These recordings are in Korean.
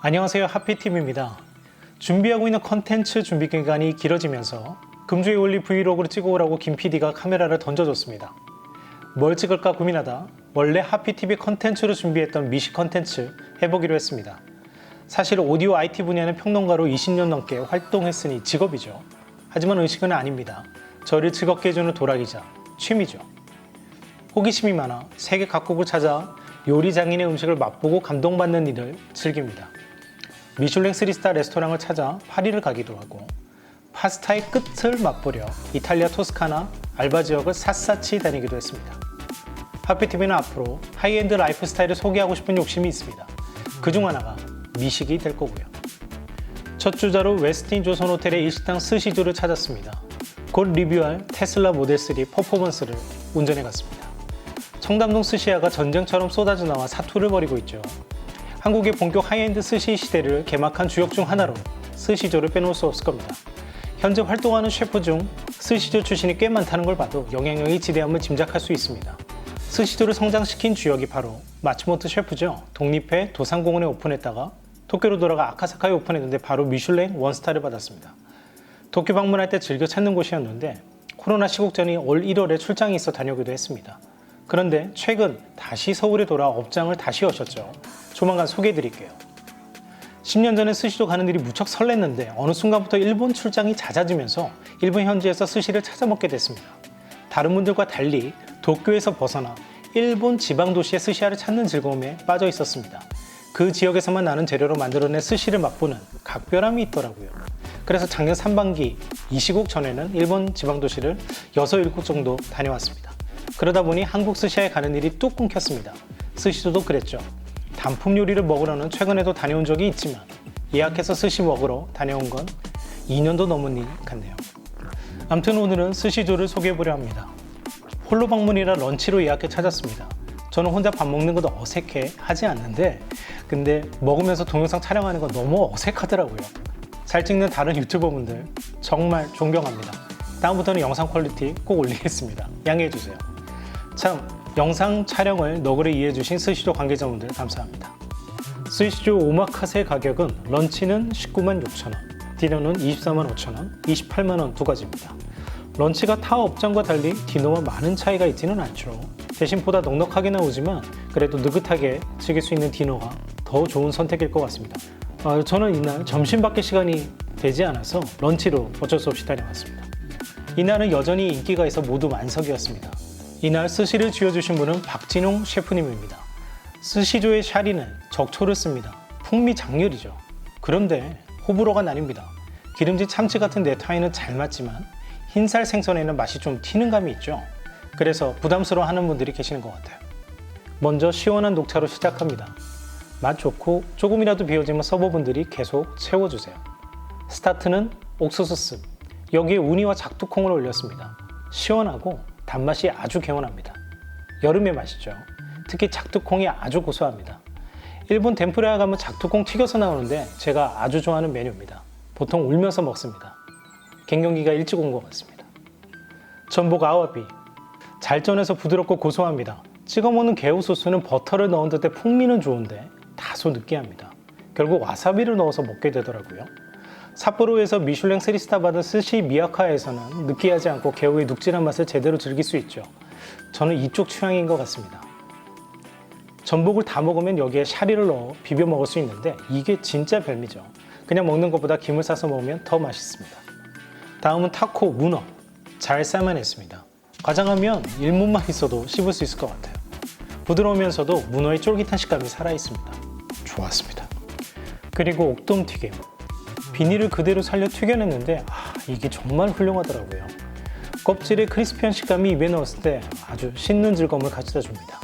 안녕하세요, 하피TV입니다. 준비하고 있는 컨텐츠 준비 기간이 길어지면서 금주에 올릴 브이로그를 찍어오라고 김 PD가 카메라를 던져줬습니다. 뭘 찍을까 고민하다 원래 하피TV 컨텐츠로 준비했던 미시 컨텐츠 해보기로 했습니다. 사실 오디오 IT 분야는 평론가로 20년 넘게 활동했으니 직업이죠. 하지만 의식은 아닙니다. 저를 즐겁게 해주는 도락이자 취미죠. 호기심이 많아 세계 각국을 찾아 요리 장인의 음식을 맛보고 감동받는 일을 즐깁니다. 미슐랭 3스타 레스토랑을 찾아 파리를 가기도 하고 파스타의 끝을 맛보려 이탈리아 토스카나 알바 지역을 샅샅이 다니기도 했습니다. 하피TV는 앞으로 하이엔드 라이프 스타일을 소개하고 싶은 욕심이 있습니다. 그중 하나가 미식이 될 거고요. 첫 주자로 웨스틴 조선 호텔의 일식당 스시조를 찾았습니다. 곧 리뷰할 테슬라 모델 3 퍼포먼스를 운전해 갔습니다. 청담동 스시야가 전쟁처럼 쏟아져 나와 사투를 벌이고 있죠. 한국의 본격 하이엔드 스시 시대를 개막한 주역 중 하나로 스시조를 빼놓을 수 없을 겁니다. 현재 활동하는 셰프 중 스시조 출신이 꽤 많다는 걸 봐도 영향력이 지대함을 짐작할 수 있습니다. 스시조를 성장시킨 주역이 바로 마츠모토 셰프죠. 독립해 도산공원에 오픈했다가 도쿄로 돌아가 아카사카에 오픈했는데 바로 미슐랭 원스타를 받았습니다. 도쿄 방문할 때 즐겨 찾는 곳이었는데 코로나 시국 전인 올 1월에 출장이 있어 다녀오기도 했습니다. 그런데 최근 다시 서울에 돌아 업장을 다시 여셨죠. 조만간 소개해드릴게요. 10년 전에 스시조 가는 일이 무척 설렜는데 어느 순간부터 일본 출장이 잦아지면서 일본 현지에서 스시를 찾아 먹게 됐습니다. 다른 분들과 달리 도쿄에서 벗어나 일본 지방도시의 스시야를 찾는 즐거움에 빠져 있었습니다. 그 지역에서만 나는 재료로 만들어낸 스시를 맛보는 각별함이 있더라고요. 그래서 작년 상반기 이 시국 전에는 일본 지방도시를 6, 7곳 정도 다녀왔습니다. 그러다 보니 한국 스시야에 가는 일이 뚝 끊겼습니다. 스시조도 그랬죠. 단품 요리를 먹으러는 최근에도 다녀온 적이 있지만 예약해서 스시 먹으러 다녀온 건 2년도 넘은 일 같네요. 아무튼 오늘은 스시조를 소개해보려 합니다. 홀로 방문이라 런치로 예약해 찾았습니다. 저는 혼자 밥 먹는 것도 어색해 하지 않는데 근데 먹으면서 동영상 촬영하는 건 너무 어색하더라고요. 잘 찍는 다른 유튜버분들 정말 존경합니다. 다음부터는 영상 퀄리티 꼭 올리겠습니다. 양해해주세요. 참, 영상 촬영을 너그레 이해해주신 스시조 관계자분들 감사합니다. 스시조 오마카세 가격은 런치는 19만 6천 원, 디너는 24만 5천 원, 28만 원 두 가지입니다. 런치가 타 업장과 달리 디너와 많은 차이가 있지는 않죠. 대신 보다 넉넉하게 나오지만 그래도 느긋하게 즐길 수 있는 디너가 더 좋은 선택일 것 같습니다. 저는 이날 점심밖에 시간이 되지 않아서 런치로 어쩔 수 없이 다녀왔습니다. 이날은 여전히 인기가 있어 모두 만석이었습니다. 이날 스시를 쥐어주신 분은 박진홍 셰프님입니다. 스시조의 샤리는 적초를 씁니다. 풍미 장렬이죠. 그런데 호불호가 나뉩니다. 기름진 참치 같은 네타이는 잘 맞지만 흰살 생선에는 맛이 좀 튀는 감이 있죠. 그래서 부담스러워하는 분들이 계시는 것 같아요. 먼저 시원한 녹차로 시작합니다. 맛 좋고 조금이라도 비워지면 서버분들이 계속 채워주세요. 스타트는 옥수수 습. 여기에 우니와 작두콩을 올렸습니다. 시원하고 단맛이 아주 개운합니다. 여름의 맛이죠. 특히 작두콩이 아주 고소합니다. 일본 덴푸라에 가면 작두콩 튀겨서 나오는데 제가 아주 좋아하는 메뉴입니다. 보통 울면서 먹습니다. 갱년기가 일찍 온 것 같습니다. 전복 아와비. 잘 쪄내서 부드럽고 고소합니다. 찍어 먹는 개우 소스는 버터를 넣은 듯해 풍미는 좋은데 다소 느끼합니다. 결국 와사비를 넣어서 먹게 되더라고요. 삿포로에서 미슐랭 3스타 받은 스시 미야카에서는 느끼하지 않고 개우의 눅진한 맛을 제대로 즐길 수 있죠. 저는 이쪽 취향인 것 같습니다. 전복을 다 먹으면 여기에 샤리를 넣어 비벼 먹을 수 있는데 이게 진짜 별미죠. 그냥 먹는 것보다 김을 싸서 먹으면 더 맛있습니다. 다음은 타코 문어. 잘 삶아냈습니다. 과장하면 1분만 있어도 씹을 수 있을 것 같아요. 부드러우면서도 문어의 쫄깃한 식감이 살아있습니다. 좋았습니다. 그리고 옥돔튀김. 비닐을 그대로 살려 튀겨냈는데 이게 정말 훌륭하더라고요. 껍질의 크리스피한 식감이 입에 넣었을 때 아주 씹는 즐거움을 가져다 줍니다.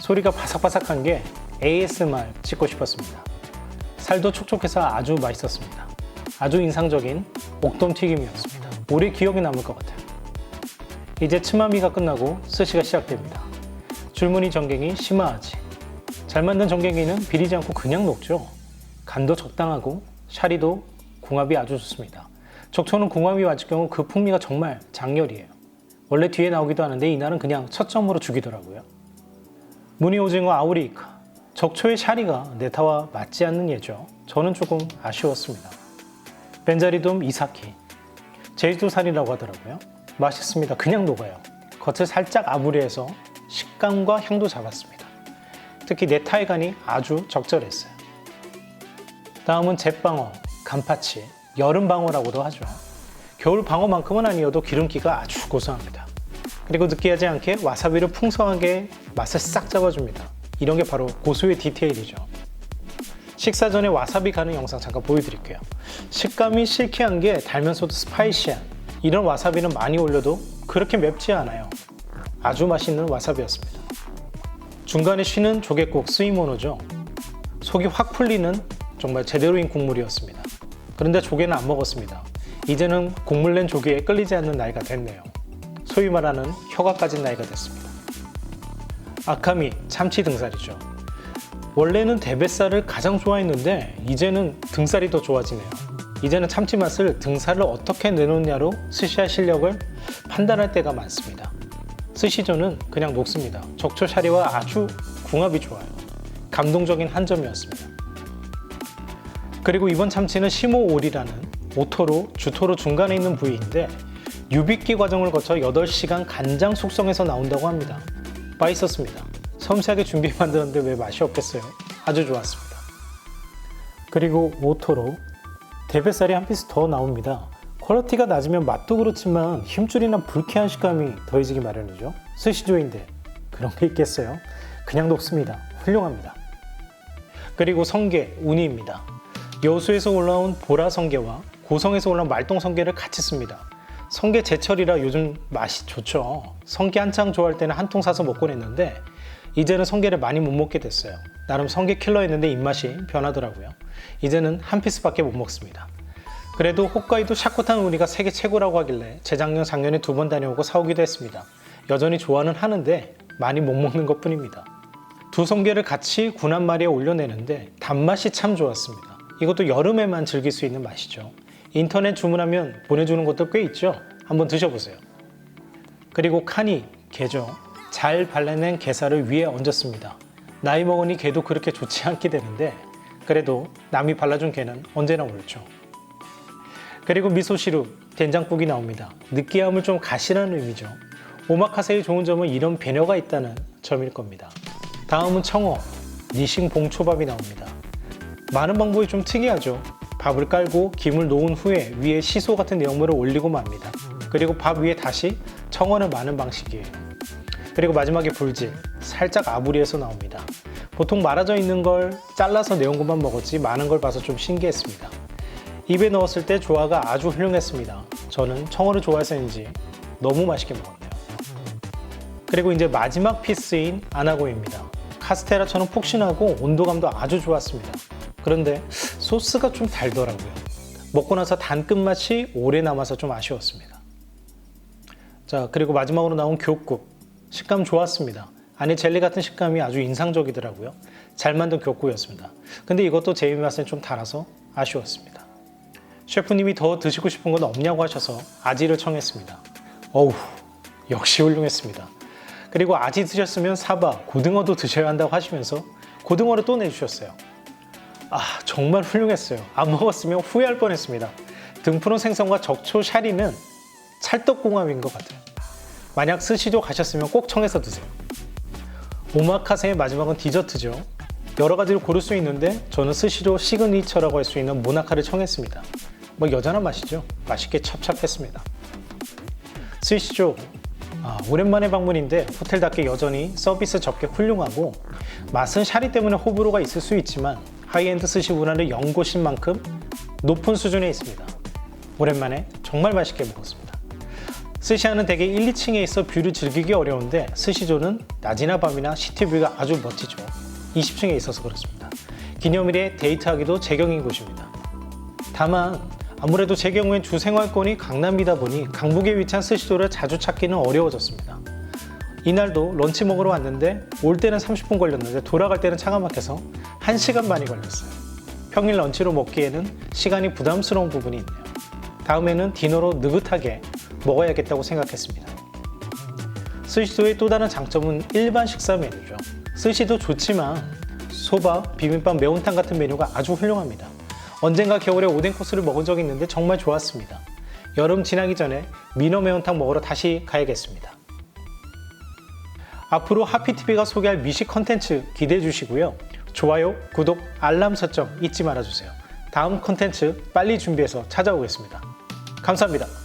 소리가 바삭바삭한 게 ASMR 찍고 싶었습니다. 살도 촉촉해서 아주 맛있었습니다. 아주 인상적인 옥돔튀김이었습니다. 오래 기억에 남을 것 같아요. 이제 츠마미가 끝나고 스시가 시작됩니다. 줄무늬 전갱이 시마아지. 잘 만든 전갱이는 비리지 않고 그냥 녹죠. 간도 적당하고 샤리도 궁합이 아주 좋습니다. 적초는 궁합이 맞을 경우 그 풍미가 정말 장렬이에요. 원래 뒤에 나오기도 하는데 이날은 그냥 첫 점으로 죽이더라고요. 무늬 오징어 아우리이카. 적초의 샤리가 네타와 맞지 않는 예죠. 저는 조금 아쉬웠습니다. 벤자리돔 이사키. 제주도살이라고 하더라고요. 맛있습니다. 그냥 녹아요. 겉을 살짝 아부리해서 식감과 향도 잡았습니다. 특히 네타의 간이 아주 적절했어요. 다음은 잿방어, 간파치, 여름방어라고도 하죠. 겨울방어만큼은 아니어도 기름기가 아주 고소합니다. 그리고 느끼하지 않게 와사비를 풍성하게 맛을 싹 잡아줍니다. 이런 게 바로 고수의 디테일이죠. 식사 전에 와사비 가는 영상 잠깐 보여드릴게요. 식감이 실키한 게 달면서도 스파이시한 이런 와사비는 많이 올려도 그렇게 맵지 않아요. 아주 맛있는 와사비였습니다. 중간에 쉬는 조개국 스이모노죠. 속이 확 풀리는 정말 제대로인 국물이었습니다. 그런데 조개는 안 먹었습니다. 이제는 국물 낸 조개에 끌리지 않는 나이가 됐네요. 소위 말하는 혀가 까진 나이가 됐습니다. 아카미, 참치 등살이죠. 원래는 대뱃살을 가장 좋아했는데 이제는 등살이 더 좋아지네요. 이제는 참치 맛을 등살을 어떻게 내놓느냐로 스시의 실력을 판단할 때가 많습니다. 스시조는 그냥 녹습니다. 적초 샤리와 아주 궁합이 좋아요. 감동적인 한 점이었습니다. 그리고 이번 참치는 시모오리라는 오토로, 주토로 중간에 있는 부위인데 유빗기 과정을 거쳐 8시간 간장 숙성해서 나온다고 합니다. 맛있었습니다. 섬세하게 준비해 만드는데 왜 맛이 없겠어요? 아주 좋았습니다. 그리고 오토로 대뱃살이 한 피스 더 나옵니다. 퀄리티가 낮으면 맛도 그렇지만 힘줄이나 불쾌한 식감이 더해지기 마련이죠. 스시조인데 그런 게 있겠어요? 그냥 녹습니다. 훌륭합니다. 그리고 성게, 우니입니다. 여수에서 올라온 보라 성게와 고성에서 올라온 말똥 성게를 같이 씁니다. 성게 제철이라 요즘 맛이 좋죠. 성게 한창 좋아할 때는 한 통 사서 먹곤 했는데 이제는 성게를 많이 못 먹게 됐어요. 나름 성게 킬러였는데 입맛이 변하더라고요. 이제는 한 피스밖에 못 먹습니다. 그래도 홋카이도 샤코탄 우니가 세계 최고라고 하길래 재작년, 작년에 2번 다녀오고 사오기도 했습니다. 여전히 좋아는 하는데 많이 못 먹는 것 뿐입니다. 두 성게를 같이 군 한 마리에 올려내는데 단맛이 참 좋았습니다. 이것도 여름에만 즐길 수 있는 맛이죠. 인터넷 주문하면 보내주는 것도 꽤 있죠. 한번 드셔보세요. 그리고 카니, 게죠. 잘 발라낸 게살을 위에 얹었습니다. 나이 먹으니 게도 그렇게 좋지 않게 되는데 그래도 남이 발라준 게는 언제나 옳죠. 그리고 미소시루, 된장국이 나옵니다. 느끼함을 좀 가시라는 의미죠. 오마카세의 좋은 점은 이런 배려가 있다는 점일 겁니다. 다음은 청어, 니싱 봉초밥이 나옵니다. 많은 방법이 좀 특이하죠. 밥을 깔고 김을 놓은 후에 위에 시소 같은 내용물을 올리고 맙니다. 그리고 밥 위에 다시 청어를 마는 방식이에요. 그리고 마지막에 불질, 살짝 아부리해서 나옵니다. 보통 말아져 있는 걸 잘라서 내온 것만 먹었지 많은 걸 봐서 좀 신기했습니다. 입에 넣었을 때 조화가 아주 훌륭했습니다. 저는 청어를 좋아해서인지 너무 맛있게 먹었네요. 그리고 이제 마지막 피스인 아나고입니다. 카스테라처럼 폭신하고 온도감도 아주 좋았습니다. 그런데 소스가 좀 달더라고요. 먹고 나서 단 끝맛이 오래 남아서 좀 아쉬웠습니다. 자, 그리고 마지막으로 나온 gyokguk. 식감 좋았습니다. 안에 젤리 같은 식감이 아주 인상적이더라고요. 잘 만든 gyokguk이었습니다. 근데 이것도 제 입맛에 좀 달아서 아쉬웠습니다. 셰프님이 더 드시고 싶은 건 없냐고 하셔서 아지를 청했습니다. 어우, 역시 훌륭했습니다. 그리고 아지 드셨으면 사바, 고등어도 드셔야 한다고 하시면서 고등어를 또 내주셨어요. 아, 정말 훌륭했어요. 안 먹었으면 후회할 뻔했습니다. 등푸른 생선과 적초 샤리는 찰떡궁합인 것 같아요. 만약 스시조 가셨으면 꼭 청해서 드세요. 오마카세의 마지막은 디저트죠. 여러 가지를 고를 수 있는데 저는 스시조 시그니처라고 할 수 있는 모나카를 청했습니다. 뭐 여전한 맛이죠. 맛있게 찹찹했습니다. 스시조 오랜만에 방문인데 호텔답게 여전히 서비스 접객 훌륭하고 맛은 샤리 때문에 호불호가 있을 수 있지만 하이엔드 스시 문화를 연고신 만큼 높은 수준에 있습니다. 오랜만에 정말 맛있게 먹었습니다. 스시하는 대개 1, 2층에 있어 뷰를 즐기기 어려운데 스시조는 낮이나 밤이나 시티뷰가 아주 멋지죠. 20층에 있어서 그렇습니다. 기념일에 데이트하기도 제격인 곳입니다. 다만 아무래도 제 경우엔 주 생활권이 강남이다 보니 강북에 위치한 스시조를 자주 찾기는 어려워졌습니다. 이날도 런치 먹으러 왔는데 올 때는 30분 걸렸는데 돌아갈 때는 차가 막혀서 1시간 반이 걸렸어요. 평일 런치로 먹기에는 시간이 부담스러운 부분이 있네요. 다음에는 디너로 느긋하게 먹어야겠다고 생각했습니다. 스시도의 또 다른 장점은 일반 식사 메뉴죠. 스시도 좋지만 소바, 비빔밥, 매운탕 같은 메뉴가 아주 훌륭합니다. 언젠가 겨울에 오뎅 코스를 먹은 적이 있는데 정말 좋았습니다. 여름 지나기 전에 민어 매운탕 먹으러 다시 가야겠습니다. 앞으로 하피TV가 소개할 미식 컨텐츠 기대해 주시고요. 좋아요, 구독, 알람 설정 잊지 말아주세요. 다음 컨텐츠 빨리 준비해서 찾아오겠습니다. 감사합니다.